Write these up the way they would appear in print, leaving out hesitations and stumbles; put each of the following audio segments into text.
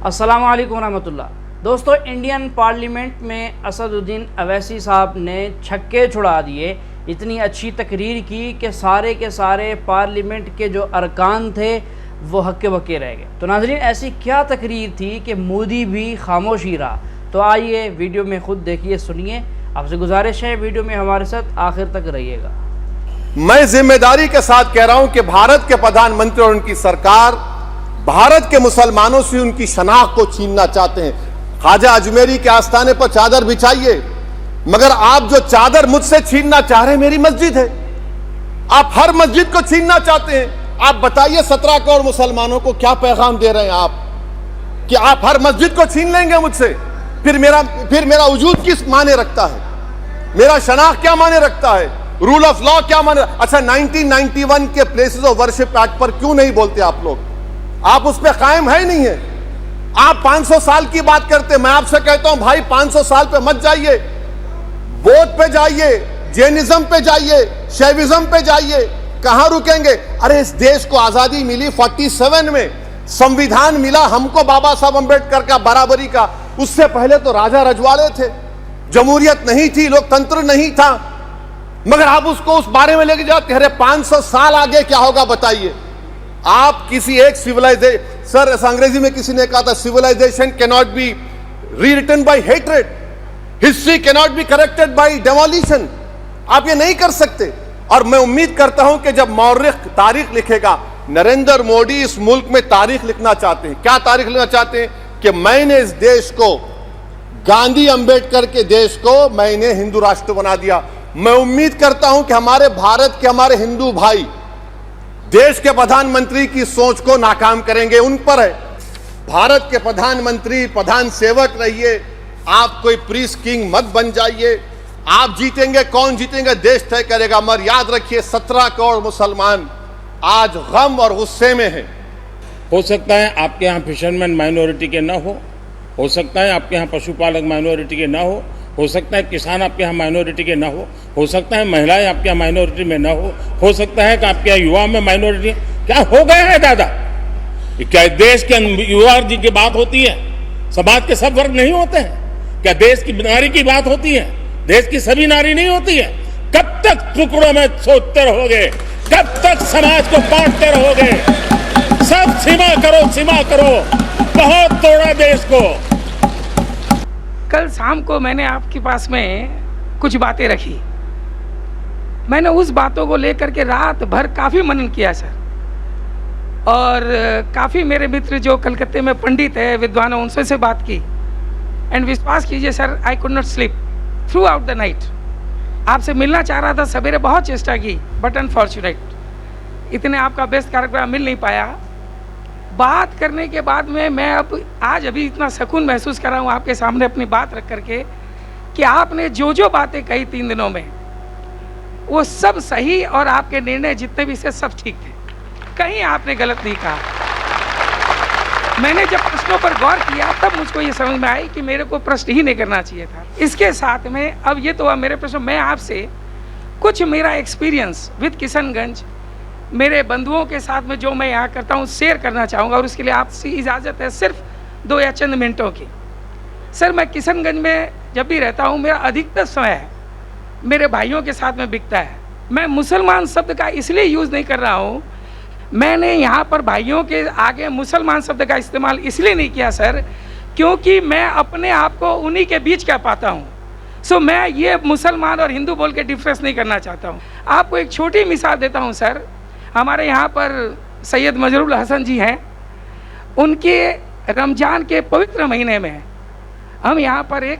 अस्सलामु अलैकुम रहमतुल्लाह। दोस्तों, इंडियन पार्लियामेंट में असदुद्दीन अवैसी साहब ने छक्के छुड़ा दिए। इतनी अच्छी तकरीर की कि सारे के सारे पार्लियामेंट के जो अरकान थे वो हक्के बक्के रह गए। तो नाज़रीन, ऐसी क्या तकरीर थी कि मोदी भी खामोश ही रहा। तो आइए वीडियो में ख़ुद देखिए, सुनिए। आपसे गुजारिश है वीडियो में हमारे साथ आखिर तक रहिएगा। मैं जिम्मेदारी के साथ कह रहा हूं कि भारत के प्रधानमंत्री और उनकी सरकार भारत के मुसलमानों से उनकी शनाख्त को छीनना चाहते हैं। ख्वाजा अजमेरी के आस्थाने पर चादर बिछाइए, मगर आप जो चादर मुझसे छीनना चाह रहे हैं मेरी मस्जिद है। आप हर मस्जिद को छीनना चाहते हैं। आप बताइए 17 करोड़ मुसलमानों को क्या पैगाम दे रहे हैं आप कि आप हर मस्जिद को छीन लेंगे मुझसे? फिर मेरा वजूद किस माने रखता है? मेरा शनाख्त क्या माने रखता है? रूल ऑफ लॉ क्या माने? अच्छा, 1991 के प्लेसेस ऑफ वर्शिप एक्ट पर क्यों नहीं बोलते आप लोग? आप उस पर कायम है ही नहीं है। आप 500 साल की बात करते। मैं आपसे कहता हूं भाई, 500 साल पे मत जाइए, बौद्ध पे जाइए, जैनिज्म पे जाइए, शैविज्म पे जाइए। कहां रुकेंगे? अरे इस देश को आजादी मिली 47 में, संविधान मिला हमको बाबा साहब अंबेडकर का, बराबरी का। उससे पहले तो राजा रजवाड़े थे, जमहूरियत नहीं थी, लोकतंत्र नहीं था, मगर आप उसको उस बारे में लेके जाते। अरे 500 साल आगे क्या होगा बताइए? आप किसी एक सिविलाइजेशन, सर अंग्रेजी में किसी ने कहा था, civilisation can not be rewritten by hatred, history can not be corrected by demolition. आप ये नहीं कर सकते। और मैं उम्मीद करता हूं कि जब मौर्रिख तारीख लिखेगा, नरेंद्र मोदी इस मुल्क में तारीख लिखना चाहते हैं। क्या तारीख लिखना चाहते हैं? कि मैंने इस देश को, गांधी अंबेडकर के देश को मैंने हिंदू राष्ट्र बना दिया। मैं उम्मीद करता हूं कि हमारे भारत के हमारे हिंदू भाई देश के प्रधानमंत्री की सोच को नाकाम करेंगे। उन पर है, भारत के प्रधानमंत्री प्रधान सेवक रहिए, आप कोई प्रीस किंग मत बन जाइए। आप जीतेंगे, कौन जीतेंगे देश तय करेगा। मगर याद रखिए 17 करोड़ मुसलमान आज गम और गुस्से में हैं। हो सकता है आपके यहाँ फिशरमैन माइनॉरिटी के ना हो सकता है आपके यहाँ पशुपालक माइनॉरिटी के ना हो सकता है किसान आपके यहाँ माइनॉरिटी के ना हो सकता है महिलाएं आपके यहाँ माइनॉरिटी में ना हो सकता है कि आपके यहाँ युवा में माइनॉरिटी। क्या हो गया है दादा? क्या देश के युवा जी की बात होती है? समाज के सब वर्ग नहीं होते हैं? क्या देश की नारी की बात होती है? देश की सभी नारी नहीं होती है? कब तक टुकड़ों में सोचते रहोगे? कब तक समाज को बांटते रहोगे? सब सीमा करो, बहुत तोड़ा देश को। कल शाम को मैंने आपके पास में कुछ बातें रखी। मैंने उस बातों को लेकर के रात भर काफ़ी मनन किया सर, और काफ़ी मेरे मित्र जो कलकत्ते में पंडित है, विद्वान, उनसे से बात की। एंड विश्वास कीजिए sir, I could not sleep through out the night. आपसे मिलना चाह रहा था, सवेरे बहुत चेष्टा की, बट अनफॉर्चुनेट इतने आपका बेस्ट कार्यक्रम मिल नहीं पाया। बात करने के बाद में मैं आज अभी इतना सुकून महसूस कर रहा हूँ आपके सामने अपनी बात रख करके, कि आपने जो बातें कही 3 दिनों में वो सब सही, और आपके निर्णय जितने भी से सब ठीक थे। कहीं आपने गलत नहीं कहा। मैंने जब प्रश्नों पर गौर किया तब मुझको ये समझ में आई कि मेरे को प्रश्न ही नहीं करना चाहिए था। इसके साथ में अब ये तो हुआ मेरे प्रश्न। मैं आपसे कुछ मेरा एक्सपीरियंस विद किशनगंज, मेरे बंधुओं के साथ में जो मैं यहाँ करता हूँ, शेयर करना चाहूँगा, और उसके लिए आपसे इजाज़त है सिर्फ 2 या चंद मिनटों की। सर, मैं किशनगंज में जब भी रहता हूँ, मेरा अधिकतर समय मेरे भाइयों के साथ में बिकता है। मैं मुसलमान शब्द का इसलिए यूज़ नहीं कर रहा हूँ, मैंने यहाँ पर भाइयों के आगे मुसलमान शब्द का इस्तेमाल इसलिए नहीं किया सर, क्योंकि मैं अपने आप को उन्हीं के बीच क्या पाता हूँ। सो मैं ये मुसलमान और हिंदू बोल के डिफ्रेंस नहीं करना चाहता हूँ। आपको एक छोटी मिसाल देता हूँ सर। हमारे यहाँ पर सैयद मजरूल हसन जी हैं, उनके रमज़ान के पवित्र महीने में हम यहाँ पर एक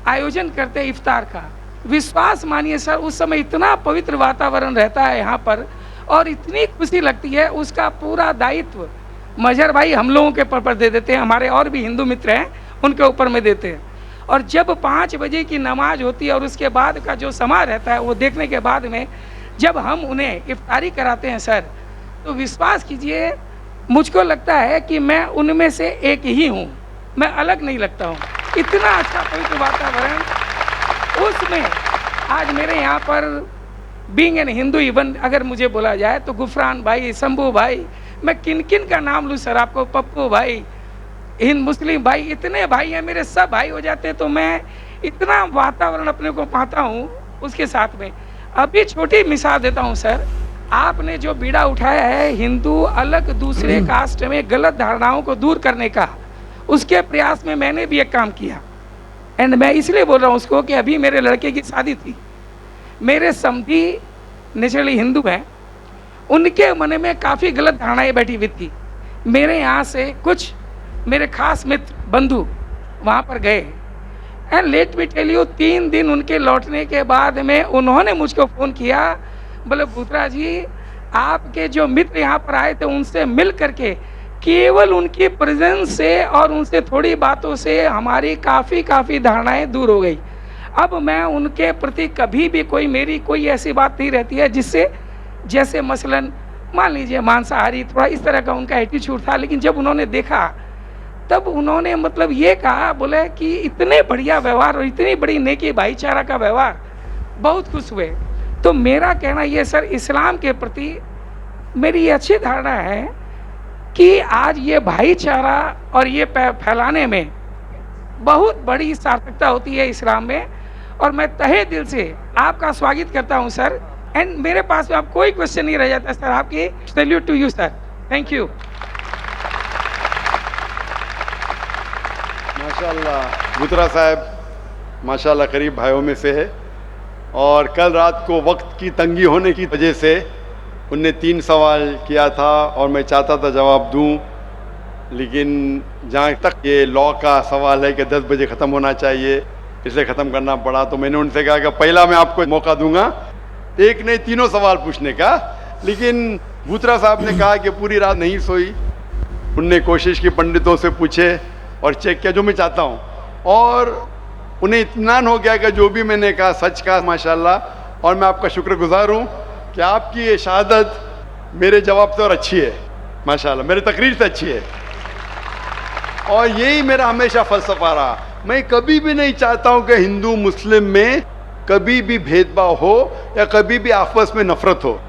आयोजन करते हैं इफ्तार का। विश्वास मानिए सर, उस समय इतना पवित्र वातावरण रहता है यहाँ पर, और इतनी खुशी लगती है। उसका पूरा दायित्व मजहर भाई हम लोगों के ऊपर दे देते हैं, हमारे और भी हिंदू मित्र हैं उनके ऊपर में देते हैं। और जब 5 बजे की नमाज होती है और उसके बाद का जो समा रहता है, वो देखने के बाद में जब हम उन्हें इफ्तारी कराते हैं सर, तो विश्वास कीजिए मुझको लगता है कि मैं उनमें से एक ही हूँ, मैं अलग नहीं लगता हूँ। इतना अच्छा पवित्र वातावरण उसमें। आज मेरे यहाँ पर बीइंग एन हिंदू, इवन अगर मुझे बोला जाए तो गुफरान भाई, शंभू भाई, मैं किन किन का नाम लूँ सर आपको, पप्पू भाई, हिंद मुस्लिम भाई इतने भाई हैं मेरे, सब भाई हो जाते हैं, तो मैं इतना वातावरण अपने को पाता हूँ उसके साथ में। अभी छोटी मिसाल देता हूँ सर, आपने जो बीड़ा उठाया है हिंदू अलग दूसरे कास्ट में गलत धारणाओं को दूर करने का, उसके प्रयास में मैंने भी एक काम किया। एंड मैं इसलिए बोल रहा हूँ उसको कि अभी मेरे लड़के की शादी थी, मेरे समधी नेचुरली हिंदू हैं, उनके मन में काफ़ी गलत धारणाएं बैठी हुई थी। मेरे यहाँ से कुछ मेरे खास मित्र बंधु वहाँ पर गए and let me tell you, 3 दिन उनके लौटने के बाद में उन्होंने मुझको फ़ोन किया, बोले भूतरा जी आपके जो मित्र यहाँ पर आए थे उनसे मिल करके केवल उनकी प्रेजेंस से और उनसे थोड़ी बातों से हमारी काफ़ी धारणाएं दूर हो गई। अब मैं उनके प्रति कभी भी मेरी कोई ऐसी बात नहीं रहती है जिससे, जैसे मसलन मान लीजिए मांसाहारी, थोड़ा इस तरह का उनका एटीट्यूड था। लेकिन जब उन्होंने देखा तब उन्होंने मतलब ये कहा, बोले कि इतने बढ़िया व्यवहार और इतनी बड़ी नेकी भाईचारा का व्यवहार, बहुत खुश हुए। तो मेरा कहना ये सर, इस्लाम के प्रति मेरी ये अच्छी धारणा है कि आज ये भाईचारा और ये फैलाने में बहुत बड़ी सार्थकता होती है इस्लाम में। और मैं तहे दिल से आपका स्वागत करता हूँ सर। एंड मेरे पास में अब कोई क्वेश्चन नहीं रह जाता सर, आपकी salute to you sir, thank you. माशाल्लाह भूतरा साहब माशाल्लाह करीब भाइयों में से है, और कल रात को वक्त की तंगी होने की वजह से उनने 3 सवाल किया था और मैं चाहता था जवाब दूं, लेकिन जहाँ तक ये लॉ का सवाल है कि 10 बजे ख़त्म होना चाहिए, इसलिए ख़त्म करना पड़ा। तो मैंने उनसे कहा कि पहला मैं आपको मौका दूंगा, एक नहीं 3 सवाल पूछने का। लेकिन भूतरा साहब ने कहा कि पूरी रात नहीं सोई, उनने कोशिश की, पंडितों से पूछे और चेक किया, जो मैं चाहता हूँ, और उन्हें इत्मीनान हो गया कि जो भी मैंने कहा सच कहा माशाल्लाह। और मैं आपका शुक्रगुजार हूँ कि आपकी ये शहादत मेरे जवाब से और अच्छी है माशाल्लाह, मेरी तकरीर से अच्छी है। और यही मेरा हमेशा फ़लसफ़ा रहा, मैं कभी भी नहीं चाहता हूँ कि हिंदू मुस्लिम में कभी भी भेदभाव हो या कभी भी आपस में नफरत हो।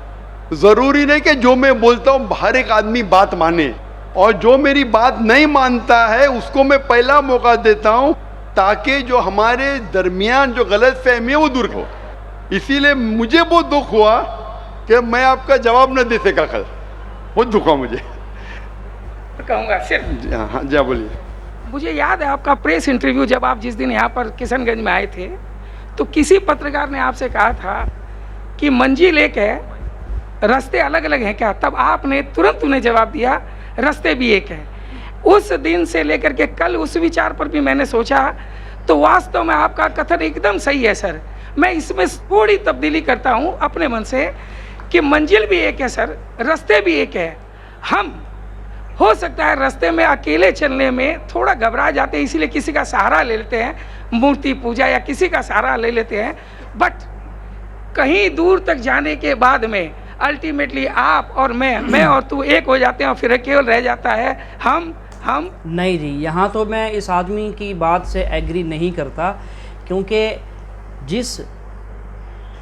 ज़रूरी नहीं कि जो मैं बोलता हूँ हर एक आदमी बात माने, और जो मेरी बात नहीं मानता है उसको मैं पहला मौका देता हूँ ताकि जो हमारे दरमियान जो गलत फहमी है वो दूर हो। इसीलिए मुझे बहुत दुख हुआ कि मैं आपका जवाब न दे सका कल, बहुत दुख हुआ मुझे। कहूँगा सिर्फ हाँ जी, बोलिए। मुझे याद है आपका प्रेस इंटरव्यू, जब आप जिस दिन यहाँ पर किशनगंज में आए थे, तो किसी पत्रकार ने आपसे कहा था कि मंजिल एक है, रास्ते अलग अलग हैं क्या? तब आपने तुरंत उन्हें जवाब दिया रास्ते भी एक है। उस दिन से लेकर के कल उस विचार पर भी मैंने सोचा, तो वास्तव में आपका कथन एकदम सही है सर। मैं इसमें थोड़ी तब्दीली करता हूँ अपने मन से कि मंजिल भी एक है सर, रास्ते भी एक है। हम हो सकता है रास्ते में अकेले चलने में थोड़ा घबरा जाते हैं, इसीलिए किसी का सहारा ले लेते हैं, मूर्ति पूजा या किसी का सहारा ले लेते हैं। बट कहीं दूर तक जाने के बाद में अल्टीमेटली आप और मैं और तू एक हो जाते हैं, और फिर केवल रह जाता है हम। नहीं जी, यहाँ तो मैं इस आदमी की बात से एग्री नहीं करता, क्योंकि जिस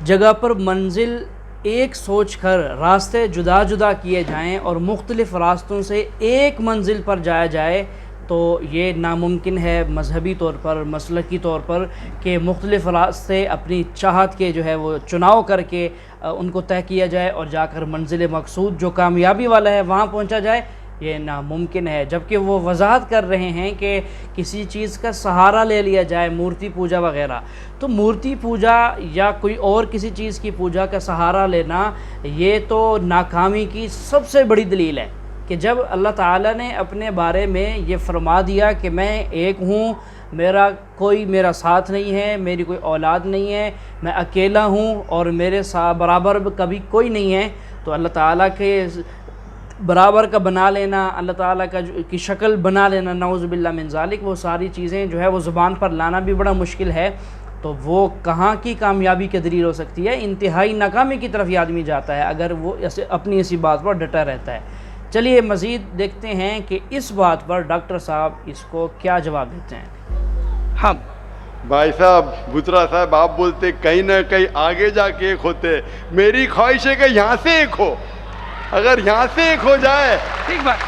जगह पर मंजिल एक सोचकर रास्ते जुदा जुदा किए जाएं और मुख्तलिफ़ रास्तों से एक मंजिल पर जाया जाए, तो ये नामुमकिन है मजहबी तौर पर, मसलकी तौर पर, कि मुख्तलिफ़ रास्ते अपनी चाहत के जो है वो चुनाव करके उनको तय किया जाए और जाकर मंजिल मकसूद जो कामयाबी वाला है वहाँ पहुँचा जाए। ये नामुमकिन है। जबकि वो वजाहत कर रहे हैं कि किसी चीज़ का सहारा ले लिया जाए, मूर्ति पूजा वगैरह। तो मूर्ति पूजा या कोई और किसी चीज़ की पूजा का सहारा लेना, ये तो नाकामी की सबसे बड़ी दलील है कि जब अल्लाह ताला ने अपने बारे में ये फरमा दिया कि मैं एक हूँ, मेरा साथ नहीं है, मेरी कोई औलाद नहीं है, मैं अकेला हूँ और मेरे साथ बराबर कभी कोई नहीं है, तो अल्लाह ताला के बराबर का बना लेना, अल्लाह ताला की शक्ल बना लेना, नऊज़ुबिल्लाह मिन ज़ालिक, वो सारी चीज़ें जो है वो ज़ुबान पर लाना भी बड़ा मुश्किल है। तो वो कहाँ की कामयाबी की दलील हो सकती है? इंतहाई नाकामी की तरफ ये आदमी जाता है अगर वो ऐसे अपनी इसी बात पर डटा रहता है। चलिए मज़ीद देखते हैं कि इस बात पर डॉक्टर साहब इसको क्या जवाब देते हैं। हम भाई साहब, भूतरा साहब, आप बोलते कहीं ना कहीं आगे जाके एक होते। मेरी ख्वाहिश है कि यहाँ से एक हो, अगर यहाँ से एक हो जाए, ठीक बात,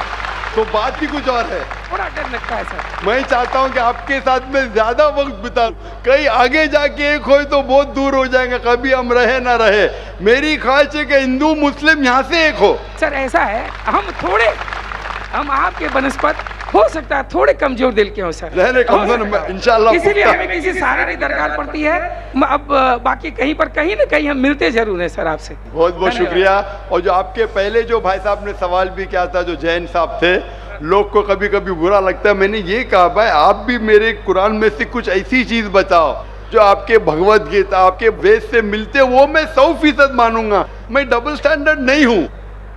तो बात ही कुछ और है। थोड़ा डर लगता है सर। मैं चाहता हूं कि आपके साथ में ज्यादा वक्त बिताऊं, कहीं आगे जाके एक हो तो बहुत दूर हो जाएंगे, कभी हम रहे ना रहे। मेरी ख्वाहिश है कि हिंदू मुस्लिम यहाँ से एक हो। सर ऐसा है, हम आपके बनस्पत हो सकता है थोड़े कमजोर दिल के हो सर, रहने कमजोर इंशाल्लाह। इसीलिए हमें किसी सहारे की दरकार पड़ती है। अब बाकी कहीं ना कहीं हम मिलते जरूर हैं सर आपसे। बहुत बहुत शुक्रिया। और जो आपके पहले जो भाई साहब ने सवाल भी किया था, जो जैन साहब थे, लोग को कभी कभी बुरा लगता है, मैंने ये कहा भाई आप भी मेरे कुरान में से कुछ ऐसी चीज बताओ जो आपके भगवत गीता आपके वेद से मिलते, वो मैं 100% मानूंगा। मैं डबल स्टैंडर्ड नहीं हूँ,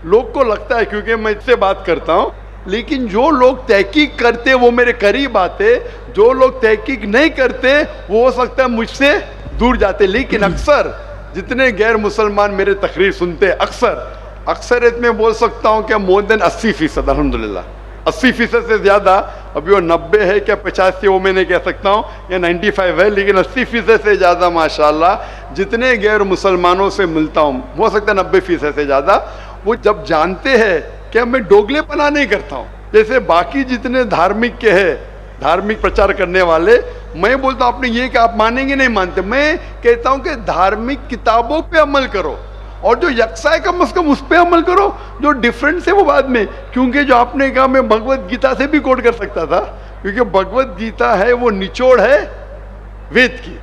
लोग को लगता है क्योंकि मैं इससे बात करता हूँ, लेकिन जो लोग तहकीक करते वो मेरे करीब आते, जो लोग तहकीक नहीं करते वो हो सकता है मुझसे दूर जाते। लेकिन अक्सर जितने गैर मुसलमान मेरे तकरीर सुनते हैं, अक्सर में बोल सकता हूँ कि मोर देन 80% अल्हम्दुलिल्लाह, 80% से ज़्यादा, अभी वो 90 है क्या 85 वो मैं नहीं कह सकता हूँ, या 95 है, लेकिन 80% से ज़्यादा माशाल्लाह जितने गैर मुसलमानों से मिलता हूँ, हो सकता है 90% से ज़्यादा, वो जब जानते हैं कि मैं डोगलेपना नहीं करता हूँ, जैसे बाकी जितने धार्मिक के हैं, धार्मिक प्रचार करने वाले, मैं बोलता हूँ आपने ये कि आप मानेंगे नहीं मानते, मैं कहता हूँ कि धार्मिक किताबों पे अमल करो और जो यकसा है कम से कम उस पर अमल करो, जो डिफरेंस है वो बाद में। क्योंकि जो आपने कहा मैं भगवत गीता से भी कोट कर सकता था, क्योंकि भगवत गीता है वो निचोड़ है वेद की,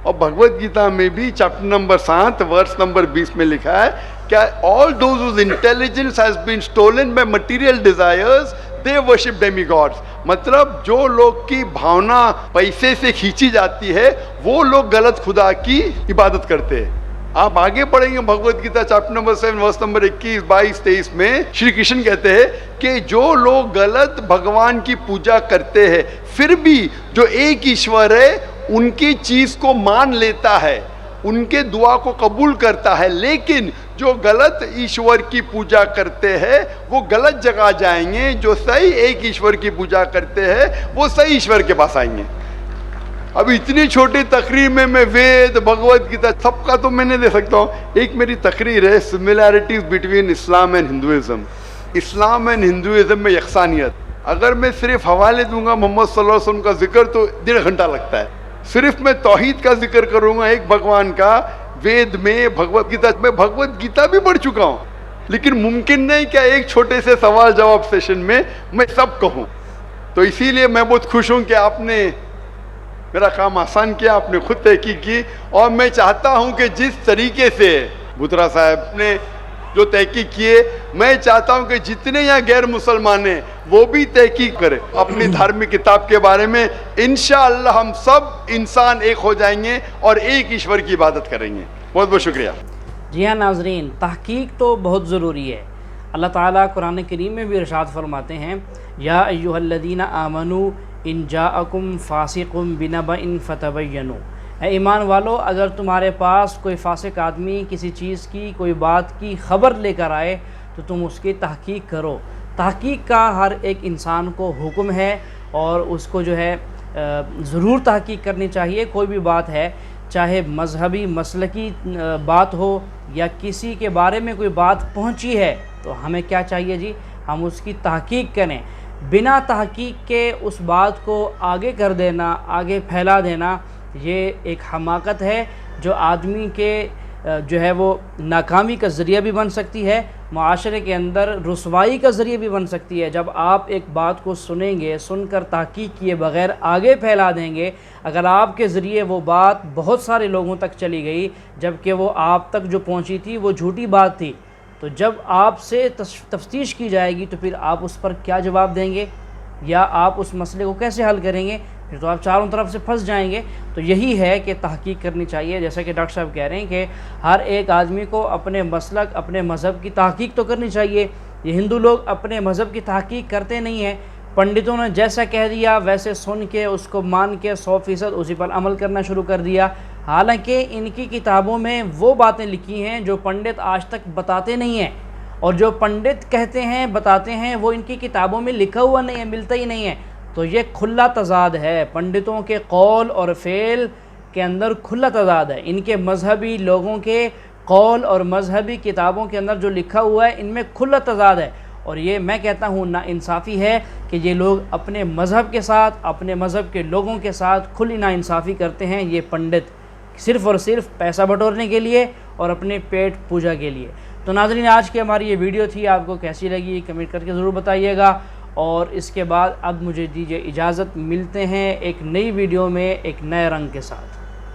और भगवत गीता में भी चैप्टर नंबर 7 वर्स नंबर 20 में लिखा है क्या all those whose intelligence has been stolen by material desires they worship demigods. मतलब जो लोग की भावना पैसे से खींची जाती है वो लोग गलत खुदा की इबादत करते हैं। आप आगे पढ़ेंगे Bhagavad Gita chapter number 7 verse number 21, 22, 23 में श्री कृष्ण कहते हैं कि जो लोग गलत भगवान की पूजा करते हैं फिर भी जो एक ईश्वर है उनकी चीज को मान लेता है, उनके दुआ को कबूल करता है, लेकिन जो गलत ईश्वर की पूजा करते हैं वो गलत जगह जाएंगे, जो सही एक ईश्वर की पूजा करते हैं वो सही ईश्वर के पास आएंगे। अब इतनी छोटी तकरीर में मैं वेद भगवत गीता सबका तो मैं नहीं दे सकता हूँ। एक मेरी तकरीर है similarities between Islam and Hinduism, Islam and Hinduism में यकसानियत। अगर मैं सिर्फ हवाले दूंगा मोहम्मद सल्लल्लाहु अलैहि वसल्लम का जिक्र तो 1.5 घंटा लगता है। सिर्फ मैं तौहीद का जिक्र करूंगा, एक भगवान का, वेद में भगवत गीता में, भगवत गीता भी पढ़ चुका हूँ, लेकिन मुमकिन नहीं क्या एक छोटे से सवाल जवाब सेशन में मैं सब कहूँ। तो इसीलिए मैं बहुत खुश हूँ कि आपने मेरा काम आसान किया, आपने खुद तहकीक की, और मैं चाहता हूं कि जिस तरीके से बुतरा साहब ने जो तहकीक किए, मैं चाहता हूं कि जितने यहाँ गैर मुसलमान हैं वो भी तहकीक करें अपनी धार्मिक किताब के बारे में। इंशाअल्लाह हम सब इंसान एक हो जाएंगे और एक ईश्वर की इबादत करेंगे। बहुत बहुत शुक्रिया। जी हाँ नाजरीन, तहकीक तो बहुत ज़रूरी है। अल्लाह ताला कुरान करीम में भी इरशाद फरमाते हैं, या अय्युहल्लज़ीना आमनू इन जाअकुम फासिकुम बिनबइन फतबय्यनु। ईमान वालो, अगर तुम्हारे पास कोई फासिक आदमी किसी चीज़ की, कोई बात की खबर लेकर आए तो तुम उसकी तहकीक करो। तहकीक का हर एक इंसान को हुक्म है और उसको जो है ज़रूर तहकीक करनी चाहिए। कोई भी बात है, चाहे मजहबी मसलकी बात हो या किसी के बारे में कोई बात पहुंची है, तो हमें क्या चाहिए जी, हम उसकी तहकीक करें। बिना तहकीक के उस बात को आगे कर देना, आगे फैला देना, ये एक हमाकत है जो आदमी के जो है वो नाकामी का ज़रिया भी बन सकती है, माशरे के अंदर रुसवाई का ज़रिया भी बन सकती है। जब आप एक बात को सुनेंगे, सुनकर तहकीक किए बग़ैर आगे फैला देंगे, अगर आपके ज़रिए वो बात बहुत सारे लोगों तक चली गई जबकि वो आप तक जो पहुंची थी वो झूठी बात थी, तो जब आपसे तफ्तीश की जाएगी तो फिर आप उस पर क्या जवाब देंगे या आप उस मसले को कैसे हल करेंगे? फिर तो आप चारों तरफ से फंस जाएंगे। तो यही है कि तहकीक करनी चाहिए। जैसा कि डॉक्टर साहब कह रहे हैं कि हर एक आदमी को अपने मसलक, अपने मज़हब की तहकीक तो करनी चाहिए। ये हिंदू लोग अपने मज़हब की तहकीक करते नहीं हैं। पंडितों ने जैसा कह दिया वैसे सुन के, उसको मान के 100% उसी पर अमल करना शुरू कर दिया। हालांकि इनकी किताबों में वो बातें लिखी हैं जो पंडित आज तक बताते नहीं हैं, और जो पंडित कहते हैं, बताते हैं, वो इनकी किताबों में लिखा हुआ नहीं है, मिलता ही नहीं है। तो ये खुला तज़ाद है, पंडितों के कौल और फ़ेल के अंदर खुला तज़ाद है। इनके मजहबी लोगों के कौल और मजहबी किताबों के अंदर जो लिखा हुआ है इनमें खुला तज़ाद है। और ये मैं कहता हूँ नाइंसाफ़ी है कि ये लोग अपने मज़हब के साथ, अपने मज़हब के लोगों के साथ खुली नाइंसाफ़ी करते हैं। ये पंडित सिर्फ़ और सिर्फ पैसा बटोरने के लिए और अपने पेट पूजा के लिए। तो नाज़रीन, आज की हमारी ये वीडियो थी, आपको कैसी लगी कमेंट करके ज़रूर बताइएगा। और इसके बाद अब मुझे दीजिए इजाज़त, मिलते हैं एक नई वीडियो में एक नए रंग के साथ।